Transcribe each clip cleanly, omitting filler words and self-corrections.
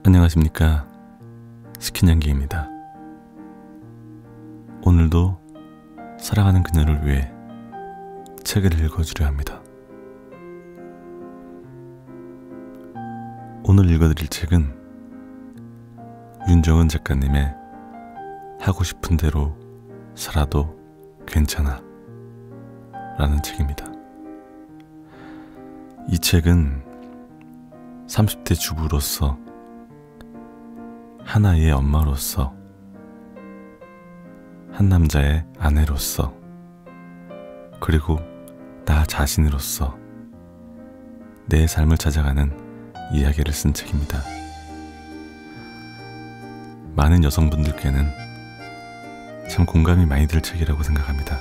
안녕하십니까, 스킨양기입니다. 오늘도 사랑하는 그녀를 위해 책을 읽어주려 합니다. 오늘 읽어드릴 책은 윤정은 작가님의 하고 싶은 대로 살아도 괜찮아 라는 책입니다. 이 책은 30대 주부로서, 한 아이의 엄마로서, 한 남자의 아내로서, 그리고 나 자신으로서 내 삶을 찾아가는 이야기를 쓴 책입니다. 많은 여성분들께는 참 공감이 많이 들 책이라고 생각합니다.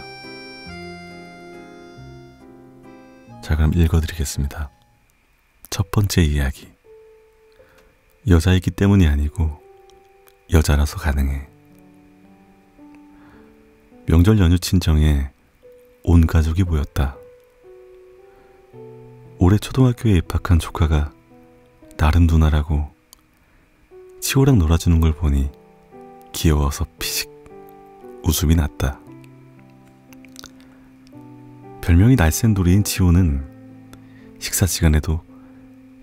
자, 그럼 읽어드리겠습니다. 첫 번째 이야기. 여자이기 때문이 아니고 여자라서 가능해. 명절 연휴 친정에 온 가족이 모였다. 올해 초등학교에 입학한 조카가 나름 누나라고 치호랑 놀아주는 걸 보니 귀여워서 피식 웃음이 났다. 별명이 날쌘돌이인 치호는 식사 시간에도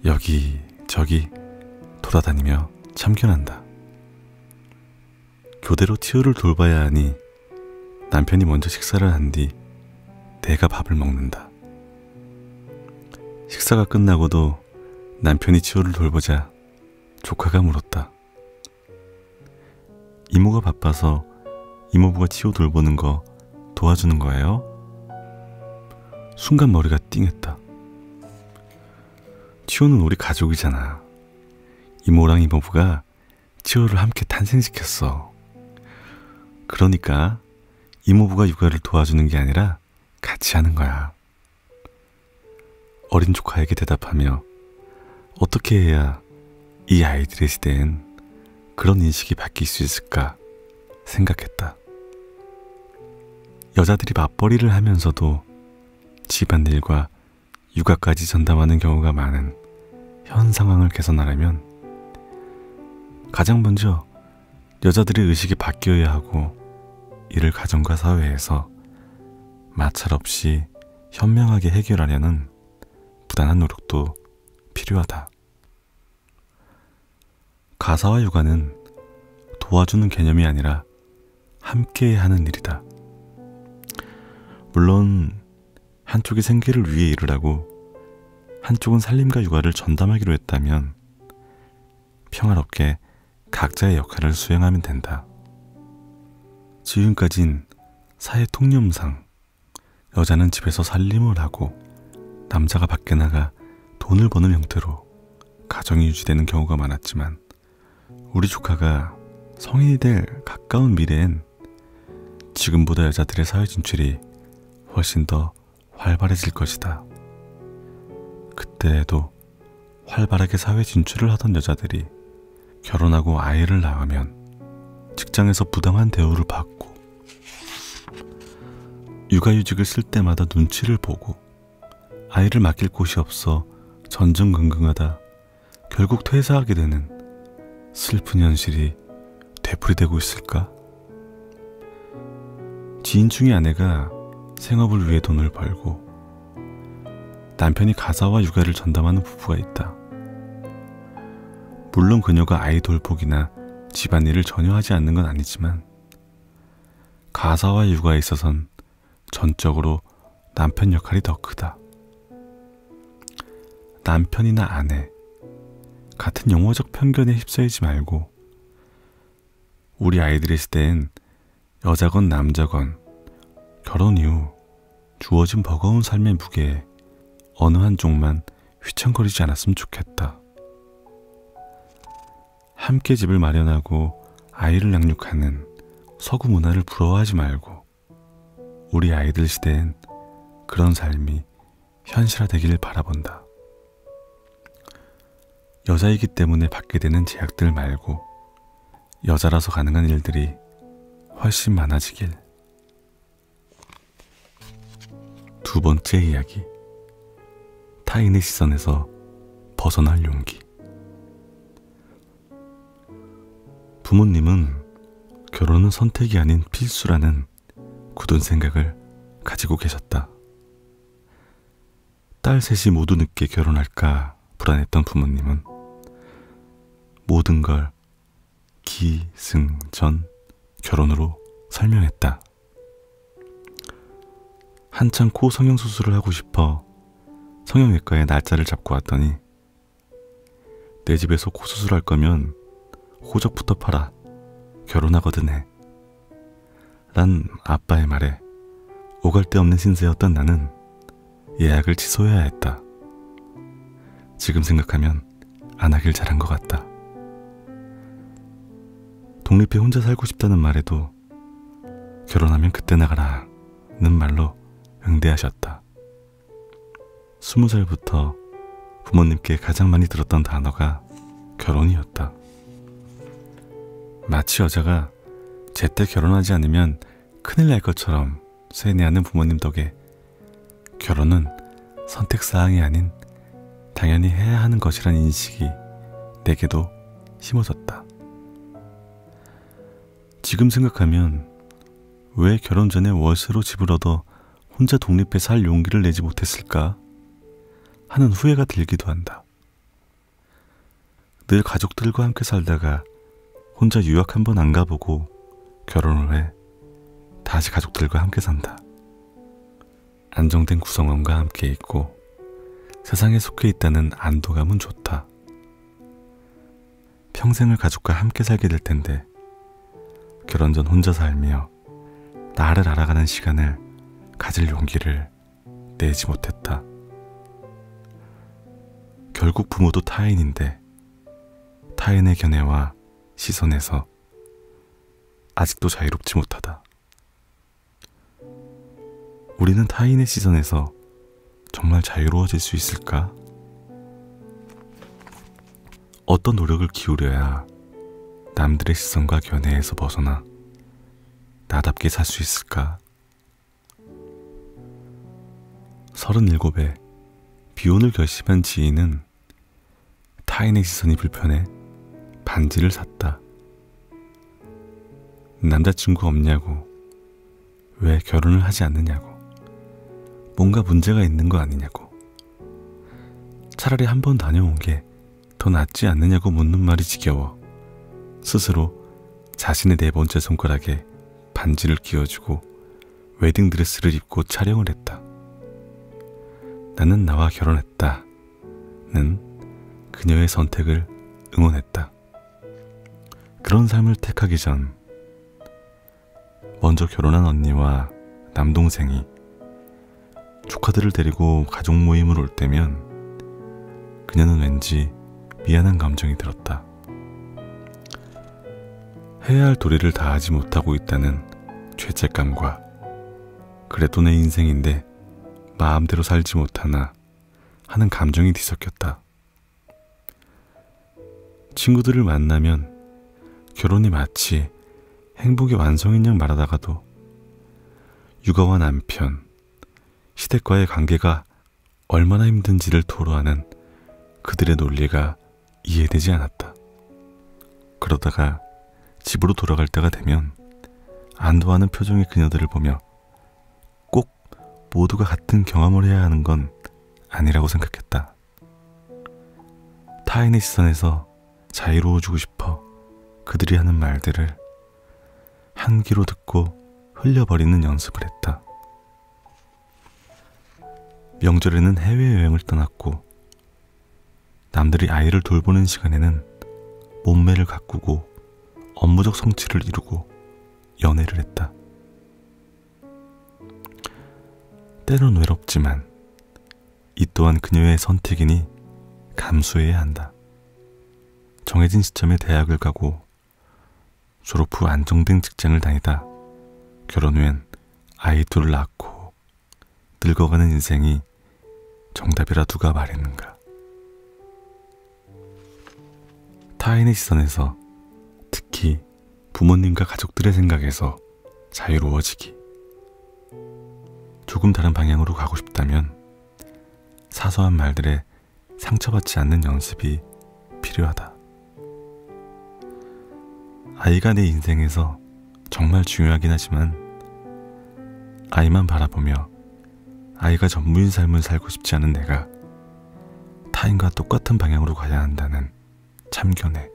여기저기 돌아다니며 참견한다. 교대로 치호를 돌봐야 하니 남편이 먼저 식사를 한 뒤 내가 밥을 먹는다. 식사가 끝나고도 남편이 치호를 돌보자 조카가 물었다. 이모가 바빠서 이모부가 치호 돌보는 거 도와주는 거예요? 순간 머리가 띵했다. 치호는 우리 가족이잖아. 이모랑 이모부가 치호를 함께 탄생시켰어. 그러니까 이모부가 육아를 도와주는 게 아니라 같이 하는 거야. 어린 조카에게 대답하며 어떻게 해야 이 아이들의 시대엔 그런 인식이 바뀔 수 있을까 생각했다. 여자들이 맞벌이를 하면서도 집안일과 육아까지 전담하는 경우가 많은 현 상황을 개선하려면 가장 먼저 여자들의 의식이 바뀌어야 하고, 이를 가정과 사회에서 마찰 없이 현명하게 해결하려는 부단한 노력도 필요하다. 가사와 육아는 도와주는 개념이 아니라 함께 하는 일이다. 물론 한쪽이 생계를 위해 일을 하고 한쪽은 살림과 육아를 전담하기로 했다면 평화롭게 각자의 역할을 수행하면 된다. 지금까진 사회 통념상 여자는 집에서 살림을 하고 남자가 밖에 나가 돈을 버는 형태로 가정이 유지되는 경우가 많았지만, 우리 조카가 성인이 될 가까운 미래엔 지금보다 여자들의 사회 진출이 훨씬 더 활발해질 것이다. 그때에도 활발하게 사회 진출을 하던 여자들이 결혼하고 아이를 낳으면 직장에서 부당한 대우를 받고, 육아휴직을 쓸 때마다 눈치를 보고, 아이를 맡길 곳이 없어 전전긍긍하다 결국 퇴사하게 되는 슬픈 현실이 되풀이되고 있을까? 지인 중의 아내가 생업을 위해 돈을 벌고 남편이 가사와 육아를 전담하는 부부가 있다. 물론 그녀가 아이 돌보기나 집안일을 전혀 하지 않는 건 아니지만 가사와 육아에 있어선 전적으로 남편 역할이 더 크다. 남편이나 아내, 같은 용어적 편견에 휩싸이지 말고 우리 아이들의 시대엔 여자건 남자건 결혼 이후 주어진 버거운 삶의 무게에 어느 한쪽만 휘청거리지 않았으면 좋겠다. 함께 집을 마련하고 아이를 양육하는 서구 문화를 부러워하지 말고 우리 아이들 시대엔 그런 삶이 현실화되기를 바라본다. 여자이기 때문에 받게 되는 제약들 말고 여자라서 가능한 일들이 훨씬 많아지길. 두 번째 이야기. 타인의 시선에서 벗어날 용기. 부모님은 결혼은 선택이 아닌 필수라는 굳은 생각을 가지고 계셨다. 딸 셋이 모두 늦게 결혼할까 불안했던 부모님은 모든 걸 기승전 결혼으로 설명했다. 한창 코 성형수술을 하고 싶어 성형외과에 날짜를 잡고 왔더니 내 집에서 코 수술할 거면 호적부터 팔아. 결혼하거든 해. 란 아빠의 말에 오갈 데 없는 신세였던 나는 예약을 취소해야 했다. 지금 생각하면 안 하길 잘한 것 같다. 독립해 혼자 살고 싶다는 말에도 결혼하면 그때 나가라는 말로 응대하셨다. 20살부터 부모님께 가장 많이 들었던 단어가 결혼이었다. 마치 여자가 제때 결혼하지 않으면 큰일 날 것처럼 세뇌하는 부모님 덕에 결혼은 선택사항이 아닌 당연히 해야 하는 것이란 인식이 내게도 심어졌다. 지금 생각하면 왜 결혼 전에 월세로 집을 얻어 혼자 독립해 살 용기를 내지 못했을까 하는 후회가 들기도 한다. 늘 가족들과 함께 살다가 혼자 유학 한번 안 가보고 결혼을 해 다시 가족들과 함께 산다. 안정된 구성원과 함께 있고 세상에 속해 있다는 안도감은 좋다. 평생을 가족과 함께 살게 될 텐데 결혼 전 혼자 살며 나를 알아가는 시간을 가질 용기를 내지 못했다. 결국 부모도 타인인데 타인의 견해와 시선에서 아직도 자유롭지 못하다. 우리는 타인의 시선에서 정말 자유로워질 수 있을까? 어떤 노력을 기울여야 남들의 시선과 견해에서 벗어나 나답게 살 수 있을까? 37에 비혼을 결심한 지인은 타인의 시선이 불편해 반지를 샀다. 남자친구 없냐고, 왜 결혼을 하지 않느냐고, 뭔가 문제가 있는 거 아니냐고, 차라리 한번 다녀온 게 더 낫지 않느냐고 묻는 말이 지겨워 스스로 자신의 네 번째 손가락에 반지를 끼워주고 웨딩드레스를 입고 촬영을 했다. 나는 나와 결혼했다 는 그녀의 선택을 응원했다. 그런 삶을 택하기 전 먼저 결혼한 언니와 남동생이 조카들을 데리고 가족 모임을 올 때면 그녀는 왠지 미안한 감정이 들었다. 해야 할 도리를 다하지 못하고 있다는 죄책감과 그래도 내 인생인데 마음대로 살지 못하나 하는 감정이 뒤섞였다. 친구들을 만나면 결혼이 마치 행복의 완성인 양 말하다가도 육아와 남편, 시댁과의 관계가 얼마나 힘든지를 토로하는 그들의 논리가 이해되지 않았다. 그러다가 집으로 돌아갈 때가 되면 안도하는 표정의 그녀들을 보며 꼭 모두가 같은 경험을 해야 하는 건 아니라고 생각했다. 타인의 시선에서 자유로워지고 싶어 그들이 하는 말들을 한 귀로 듣고 흘려버리는 연습을 했다. 명절에는 해외여행을 떠났고 남들이 아이를 돌보는 시간에는 몸매를 가꾸고 업무적 성취를 이루고 연애를 했다. 때론 외롭지만 이 또한 그녀의 선택이니 감수해야 한다. 정해진 시점에 대학을 가고 졸업 후 안정된 직장을 다니다 결혼 후엔 아이 둘을 낳고 늙어가는 인생이 정답이라 누가 말했는가. 타인의 시선에서, 특히 부모님과 가족들의 생각에서 자유로워지기. 조금 다른 방향으로 가고 싶다면 사소한 말들에 상처받지 않는 연습이 필요하다. 아이가 내 인생에서 정말 중요하긴 하지만 아이만 바라보며 아이가 전부인 삶을 살고 싶지 않은 내가 타인과 똑같은 방향으로 가야 한다는 참견에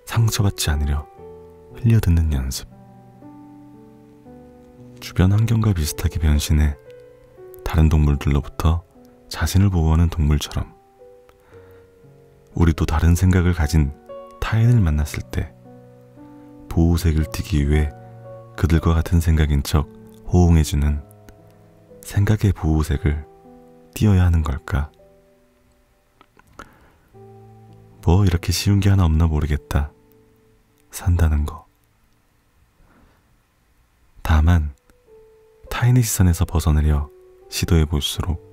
상처받지 않으려 흘려듣는 연습. 주변 환경과 비슷하게 변신해 다른 동물들로부터 자신을 보호하는 동물처럼 우리도 다른 생각을 가진 타인을 만났을 때 보호색을 띠기 위해 그들과 같은 생각인 척 호응해주는 생각의 보호색을 띄어야 하는 걸까? 뭐 이렇게 쉬운 게 하나 없나 모르겠다. 산다는 거. 다만 타인의 시선에서 벗어나려 시도해 볼수록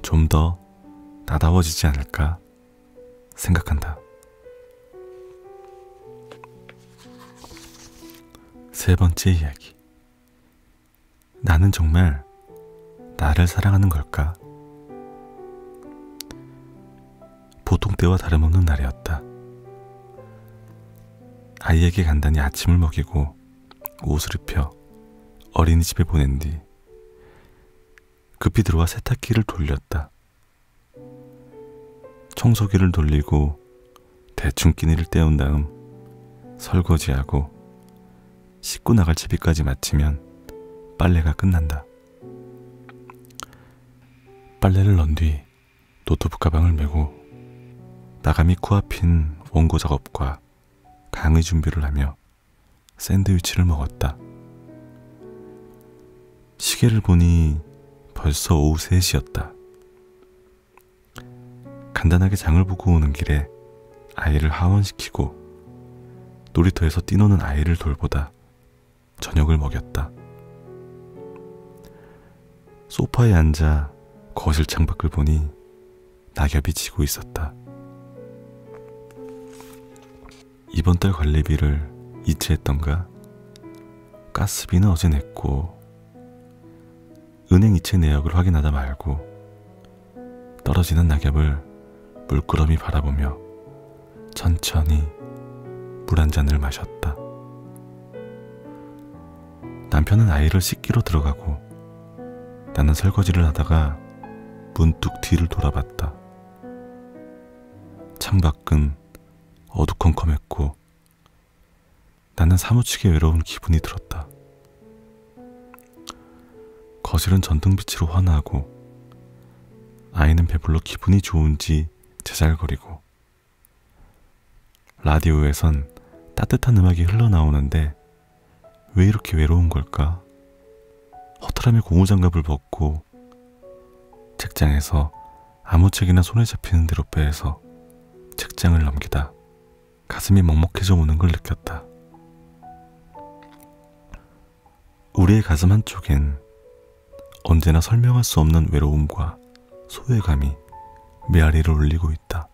좀 더 나다워지지 않을까 생각한다. 세 번째 이야기. 나는 정말 나를 사랑하는 걸까? 보통 때와 다름없는 날이었다. 아이에게 간단히 아침을 먹이고 옷을 입혀 어린이집에 보낸 뒤 급히 들어와 세탁기를 돌렸다. 청소기를 돌리고 대충 끼니를 때운 다음 설거지하고 씻고 나갈 채비까지 마치면 빨래가 끝난다. 빨래를 넣은 뒤 노트북 가방을 메고 나감이 코앞인 원고 작업과 강의 준비를 하며 샌드위치를 먹었다. 시계를 보니 벌써 오후 3시였다. 간단하게 장을 보고 오는 길에 아이를 하원시키고 놀이터에서 뛰노는 아이를 돌보다 저녁을 먹였다. 소파에 앉아 거실 창밖을 보니 낙엽이 지고 있었다. 이번 달 관리비를 이체했던가? 가스비는 어제 냈고 은행 이체 내역을 확인하다 말고 떨어지는 낙엽을 물끄러미 바라보며 천천히 물 한 잔을 마셨다. 남편은 아이를 씻기로 들어가고 나는 설거지를 하다가 문득 뒤를 돌아봤다. 창밖은 어두컴컴했고 나는 사무치게 외로운 기분이 들었다. 거실은 전등빛으로 환하고 아이는 배불러 기분이 좋은지 제잘거리고 라디오에선 따뜻한 음악이 흘러나오는데 왜 이렇게 외로운 걸까? 허탈함에 고무장갑을 벗고 책장에서 아무 책이나 손에 잡히는 대로 빼서 책장을 넘기다 가슴이 먹먹해져 오는 걸 느꼈다. 우리의 가슴 한쪽엔 언제나 설명할 수 없는 외로움과 소외감이 메아리를 울리고 있다.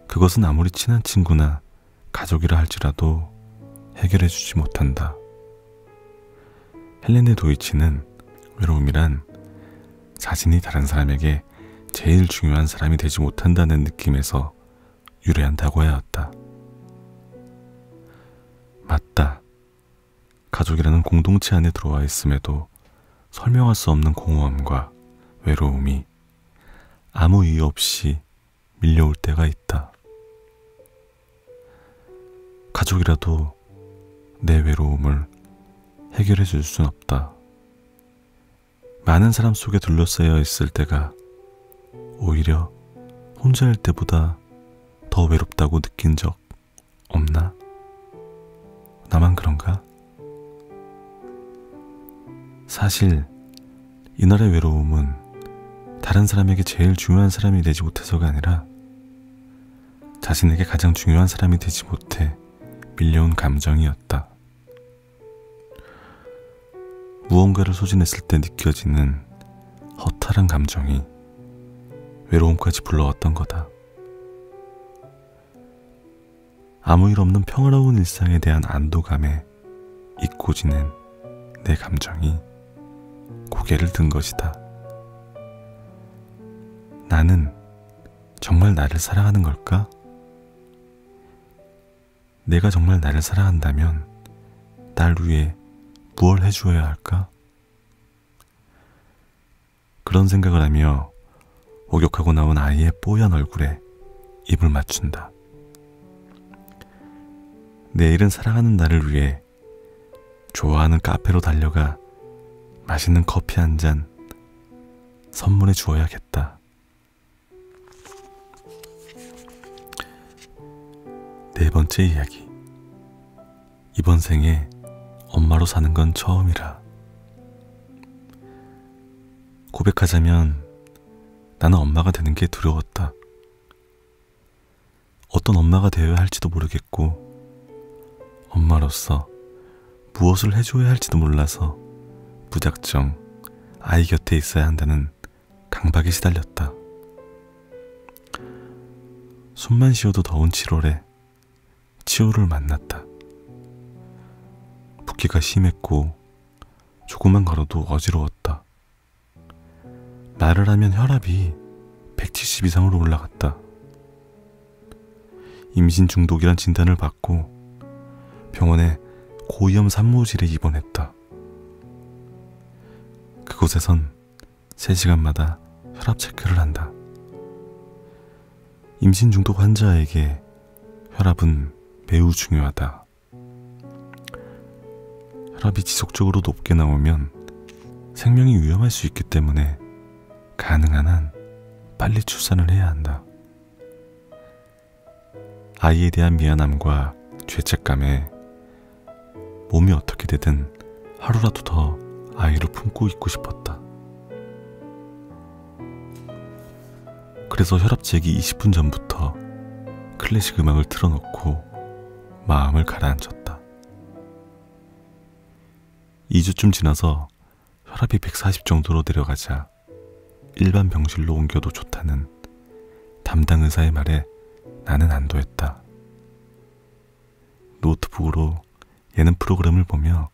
그것은 아무리 친한 친구나 가족이라 할지라도 해결해주지 못한다. 헬레네 도이치는 외로움이란 자신이 다른 사람에게 제일 중요한 사람이 되지 못한다는 느낌에서 유래한다고 하였다. 맞다. 가족이라는 공동체 안에 들어와 있음에도 설명할 수 없는 공허함과 외로움이 아무 이유 없이 밀려올 때가 있다. 가족이라도 내 외로움을 해결해 줄 순 없다. 많은 사람 속에 둘러싸여 있을 때가 오히려 혼자일 때보다 더 외롭다고 느낀 적 없나? 나만 그런가? 사실 이날의 외로움은 다른 사람에게 제일 중요한 사람이 되지 못해서가 아니라 자신에게 가장 중요한 사람이 되지 못해 밀려온 감정이었다. 무언가를 소진했을 때 느껴지는 허탈한 감정이 외로움까지 불러왔던 거다. 아무 일 없는 평화로운 일상에 대한 안도감에 잊고 지낸 내 감정이 고개를 든 것이다. 나는 정말 나를 사랑하는 걸까? 내가 정말 나를 사랑한다면 날 위해 무얼 해주어야 할까? 그런 생각을 하며 목욕하고 나온 아이의 뽀얀 얼굴에 입을 맞춘다. 내일은 사랑하는 나를 위해 좋아하는 카페로 달려가 맛있는 커피 한 잔 선물해 주어야겠다. 네 번째 이야기. 이번 생에 엄마로 사는 건 처음이라. 고백하자면 나는 엄마가 되는 게 두려웠다. 어떤 엄마가 되어야 할지도 모르겠고 엄마로서 무엇을 해줘야 할지도 몰라서 무작정 아이 곁에 있어야 한다는 강박에 시달렸다. 숨만 쉬어도 더운 7월에 치호를 만났다. 붓기가 심했고 조금만 걸어도 어지러웠다. 말을 하면 혈압이 170 이상으로 올라갔다. 임신 중독이란 진단을 받고 병원에 고위험 산모실에 입원했다. 그곳에선 3시간마다 혈압 체크를 한다. 임신 중독 환자에게 혈압은 매우 중요하다. 혈압이 지속적으로 높게 나오면 생명이 위험할 수 있기 때문에 가능한 한 빨리 출산을 해야 한다. 아이에 대한 미안함과 죄책감에 몸이 어떻게 되든 하루라도 더 아이를 품고 있고 싶었다. 그래서 혈압 재기 20분 전부터 클래식 음악을 틀어놓고 마음을 가라앉혔다. 2주쯤 지나서 혈압이 140 정도로 내려가자 일반 병실로 옮겨도 좋다는 담당 의사의 말에 나는 안도했다. 노트북으로 예능 프로그램을 보며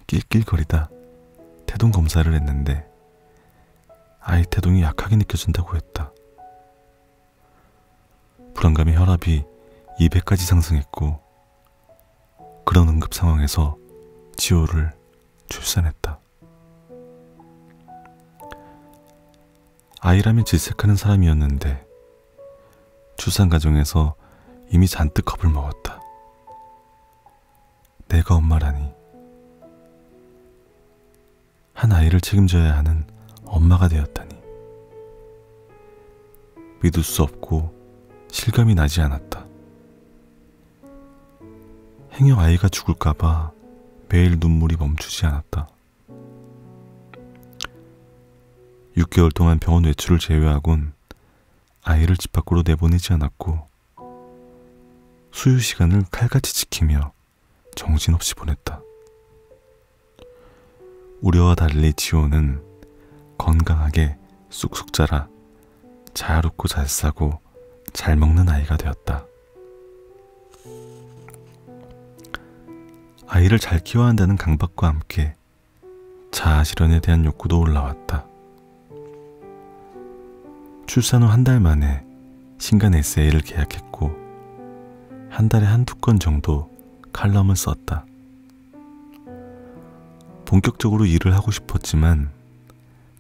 낄낄거리다 태동 검사를 했는데 아이 태동이 약하게 느껴진다고 했다. 불안감에 혈압이 200까지 상승했고 그런 응급 상황에서 지호를 출산했다. 아이라면 질색하는 사람이었는데 출산 과정에서 이미 잔뜩 겁을 먹었다. 내가 엄마라니. 한 아이를 책임져야 하는 엄마가 되었다니. 믿을 수 없고 실감이 나지 않았다. 행여 아이가 죽을까봐 매일 눈물이 멈추지 않았다. 6개월 동안 병원 외출을 제외하곤 아이를 집 밖으로 내보내지 않았고 수유 시간을 칼같이 지키며 정신없이 보냈다. 우려와 달리 지호는 건강하게 쑥쑥 자라 잘 웃고 잘 싸고 잘 먹는 아이가 되었다. 아이를 잘 키워야 한다는 강박과 함께 자아 실현에 대한 욕구도 올라왔다. 출산 후 한 달 만에 신간 에세이를 계약했고 한 달에 한두 건 정도 칼럼을 썼다. 본격적으로 일을 하고 싶었지만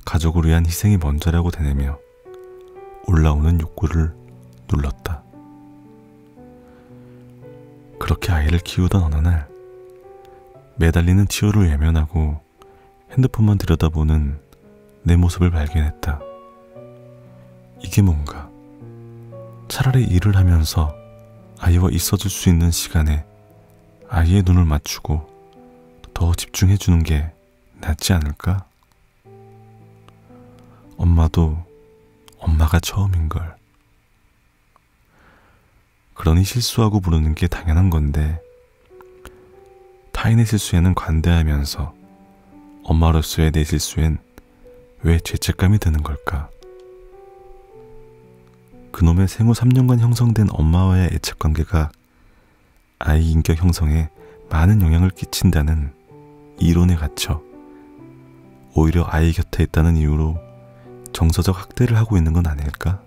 가족을 위한 희생이 먼저라고 되뇌며 올라오는 욕구를 눌렀다. 그렇게 아이를 키우던 어느 날 매달리는 치호를 외면하고 핸드폰만 들여다보는 내 모습을 발견했다. 이게 뭔가 차라리 일을 하면서 아이와 있어줄 수 있는 시간에 아이의 눈을 맞추고 더 집중해주는 게 낫지 않을까? 엄마도 엄마가 처음인걸. 그러니 실수하고 부르는 게 당연한 건데 타인의 실수에는 관대하면서 엄마로서의 내 실수엔 왜 죄책감이 드는 걸까? 그놈의 생후 3년간 형성된 엄마와의 애착관계가 아이 인격 형성에 많은 영향을 끼친다는 이론에 갇혀 오히려 아이 곁에 있다는 이유로 정서적 학대를 하고 있는 건 아닐까?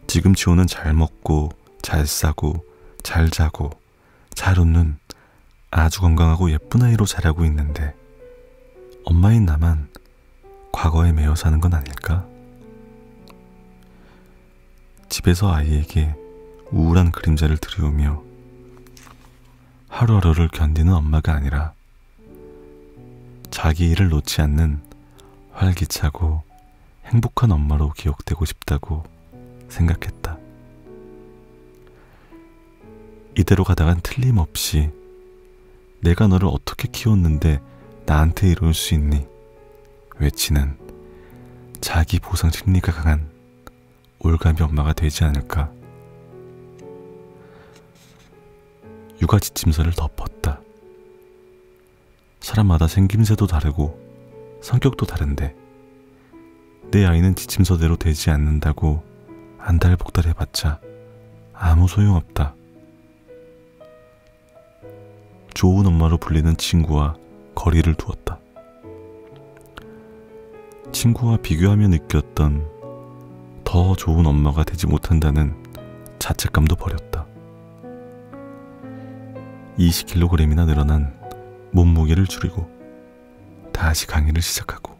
지금 지호는 잘 먹고 잘 싸고 잘 자고 잘 웃는 아주 건강하고 예쁜 아이로 자라고 있는데 엄마인 나만 과거에 매여 사는 건 아닐까? 집에서 아이에게 우울한 그림자를 들이우며 하루하루를 견디는 엄마가 아니라 자기 일을 놓지 않는 활기차고 행복한 엄마로 기억되고 싶다고 생각했다. 이대로 가다간 틀림없이 내가 너를 어떻게 키웠는데 나한테 이럴 수 있니? 외치는 자기 보상 심리가 강한 올가미 엄마가 되지 않을까. 육아 지침서를 덮었다. 사람마다 생김새도 다르고 성격도 다른데 내 아이는 지침서대로 되지 않는다고 안달복달 해봤자 아무 소용없다. 좋은 엄마로 불리는 친구와 거리를 두었다. 친구와 비교하며 느꼈던 더 좋은 엄마가 되지 못한다는 자책감도 버렸다. 20kg이나 늘어난 몸무게를 줄이고 다시 강의를 시작하고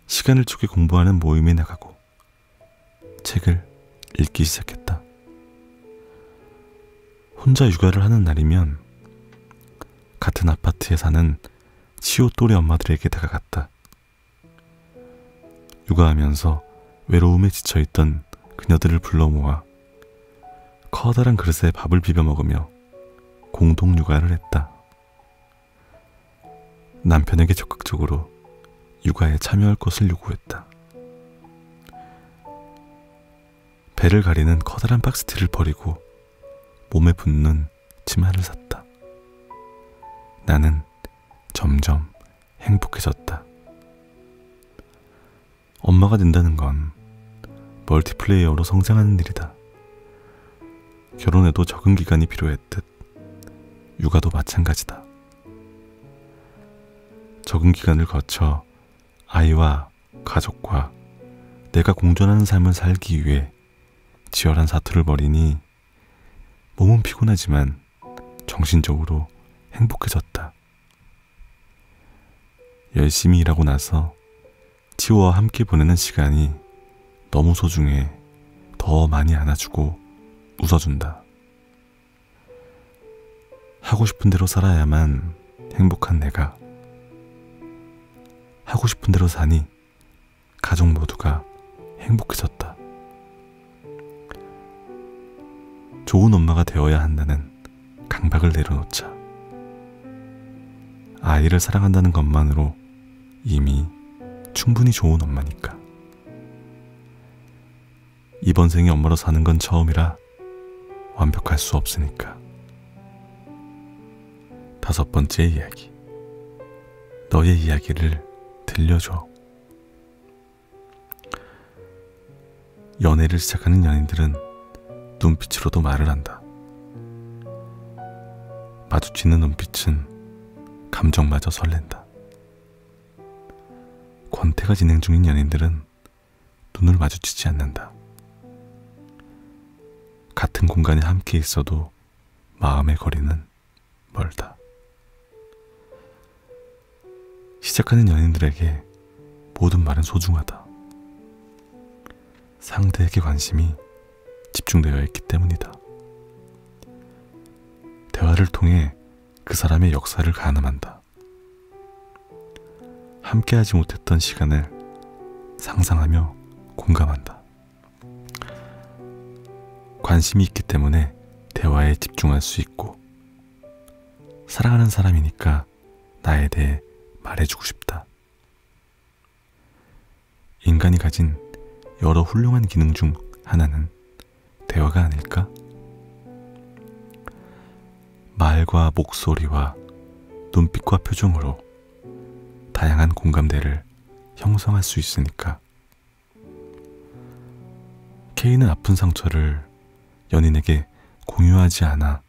시간을 쪼개 공부하는 모임에 나가고 책을 읽기 시작했다. 혼자 육아를 하는 날이면 같은 아파트에 사는 치호 또래 엄마들에게 다가갔다. 육아하면서 외로움에 지쳐있던 그녀들을 불러 모아 커다란 그릇에 밥을 비벼 먹으며 공동 육아를 했다. 남편에게 적극적으로 육아에 참여할 것을 요구했다. 배를 가리는 커다란 박스티를 버리고 몸에 붙는 치마를 샀다. 나는 점점 행복해졌다. 엄마가 된다는 건 멀티플레이어로 성장하는 일이다. 결혼에도 적응 기간이 필요했듯 육아도 마찬가지다. 적응 기간을 거쳐 아이와 가족과 내가 공존하는 삶을 살기 위해 치열한 사투를 벌이니 몸은 피곤하지만 정신적으로 행복해졌다. 열심히 일하고 나서 치호와 함께 보내는 시간이 너무 소중해 더 많이 안아주고 웃어준다. 하고 싶은 대로 살아야만 행복한 내가 하고 싶은 대로 사니 가족 모두가 행복해졌다. 좋은 엄마가 되어야 한다는 강박을 내려놓자. 아이를 사랑한다는 것만으로 이미 충분히 좋은 엄마니까. 이번 생에 엄마로 사는 건 처음이라 완벽할 수 없으니까. 5번째 이야기. 너의 이야기를 들려줘. 연애를 시작하는 연인들은 눈빛으로도 말을 한다. 마주치는 눈빛은 감정마저 설렌다. 권태가 진행 중인 연인들은 눈을 마주치지 않는다. 같은 공간에 함께 있어도 마음의 거리는 멀다. 시작하는 연인들에게 모든 말은 소중하다. 상대에게 관심이 집중되어 있기 때문이다. 대화를 통해 그 사람의 역사를 가늠한다. 함께하지 못했던 시간을 상상하며 공감한다. 관심이 있기 때문에 대화에 집중할 수 있고, 사랑하는 사람이니까 나에 대해 말해주고 싶다. 인간이 가진 여러 훌륭한 기능 중 하나는 대화가 아닐까? 말과 목소리와 눈빛과 표정으로 다양한 공감대를 형성할 수 있으니까. K는 아픈 상처를 연인에게 공유하지 않아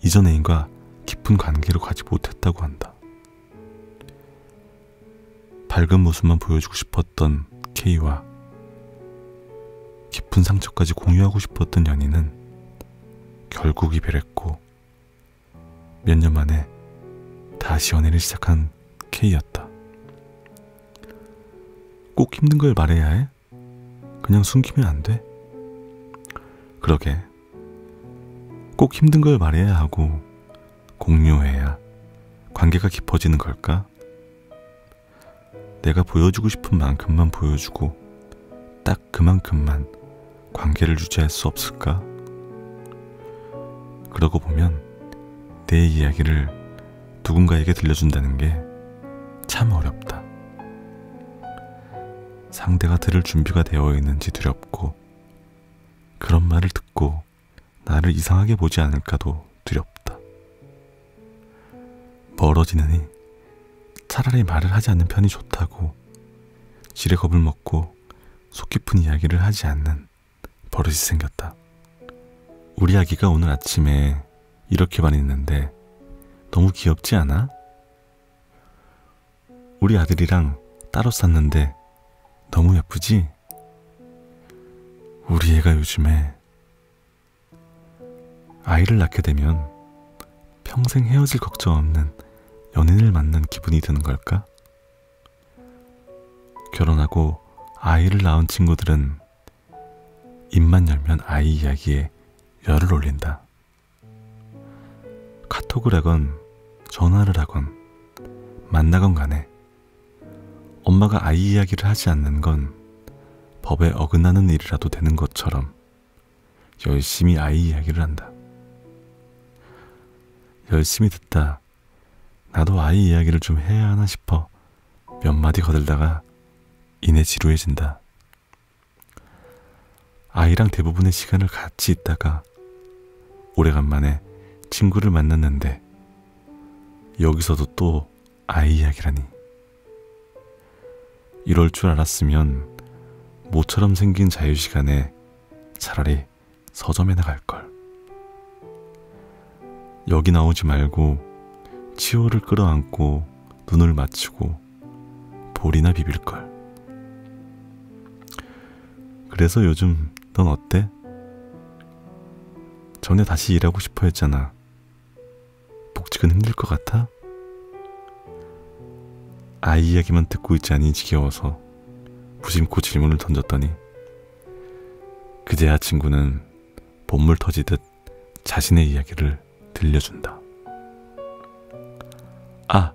이전 애인과 깊은 관계로 가지 못했다고 한다. 밝은 모습만 보여주고 싶었던 K와 깊은 상처까지 공유하고 싶었던 연인은 결국 이별했고 몇 년 만에 다시 연애를 시작한 K였다. 꼭 힘든 걸 말해야 해? 그냥 숨기면 안 돼? 그러게. 꼭 힘든 걸 말해야 하고 공유해야 관계가 깊어지는 걸까? 내가 보여주고 싶은 만큼만 보여주고 딱 그만큼만 관계를 유지할 수 없을까? 그러고 보면 내 이야기를 누군가에게 들려준다는 게 참 어렵다. 상대가 들을 준비가 되어 있는지 두렵고 그런 말을 듣고 나를 이상하게 보지 않을까도 두렵다. 멀어지느니 차라리 말을 하지 않는 편이 좋다고 지레 겁을 먹고 속 깊은 이야기를 하지 않는 버릇이 생겼다. 우리 아기가 오늘 아침에 이렇게만 있는데 너무 귀엽지 않아? 우리 아들이랑 따로 쌌는데 너무 예쁘지? 우리 애가 요즘에 아이를 낳게 되면 평생 헤어질 걱정 없는 연인을 만난 기분이 드는 걸까? 결혼하고 아이를 낳은 친구들은 입만 열면 아이 이야기에 열을 올린다. 카톡을 하건 전화를 하건 만나건 간에 엄마가 아이 이야기를 하지 않는 건 법에 어긋나는 일이라도 되는 것처럼 열심히 아이 이야기를 한다. 열심히 듣다 나도 아이 이야기를 좀 해야 하나 싶어 몇 마디 거들다가 이내 지루해진다. 아이랑 대부분의 시간을 같이 있다가 오래간만에 친구를 만났는데 여기서도 또 아이 이야기라니. 이럴 줄 알았으면 모처럼 생긴 자유시간에 차라리 서점에 나갈걸. 여기 나오지 말고 치호를 끌어안고 눈을 맞추고 볼이나 비빌걸. 그래서 요즘 넌 어때? 전에 다시 일하고 싶어 했잖아. 복직은 힘들 것 같아? 아이 이야기만 듣고 있자니 지겨워서 무심코 질문을 던졌더니 그제야 친구는 본물 터지듯 자신의 이야기를 들려준다. 아,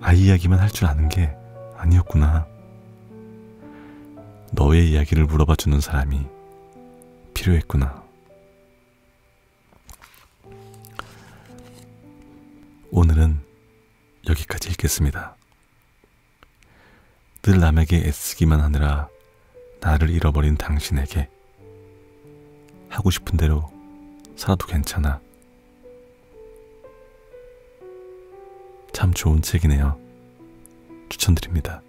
아이 이야기만 할 줄 아는 게 아니었구나. 너의 이야기를 물어봐주는 사람이 필요했구나. 오늘은 여기까지 읽겠습니다. 늘 남에게 애쓰기만 하느라 나를 잃어버린 당신에게 하고 싶은 대로 살아도 괜찮아. 참 좋은 책이네요. 추천드립니다.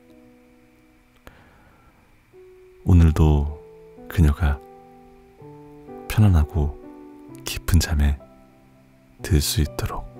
오늘도 그녀가 편안하고 깊은 잠에 들 수 있도록